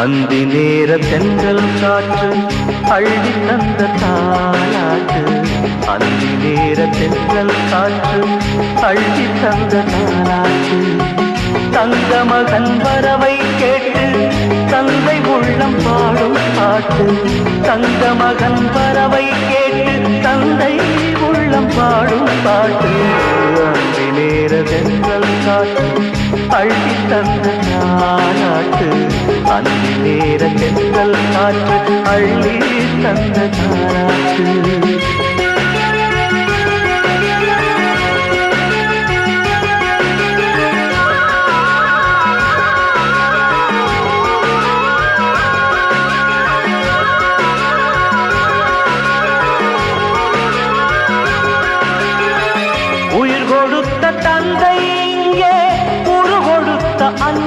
அந்தி நேர தென்றல் காற்று அள்ளி தந்த தாலாட்டு. அந்தி நேர தென்றல் காற்று அள்ளி தந்த தாலாட்டு. தங்க மகன் வரவை கேட்டு தந்தை உள்ளம் பாடும் பாட்டு. தங்க மகன் வரவை கேட்டு தந்தை உள்ளம் பாடும் பாட்டு. அந்தி நேர தென்றல் காற்று அள்ளி தந்த தாலாட்டு. அந்தி நேர தென்றல் காற்று அள்ளி தந்த தாலாட்டு. உயிர் கொடுத்த தந்தை இங்கே உரு கொடுத்த அன்னை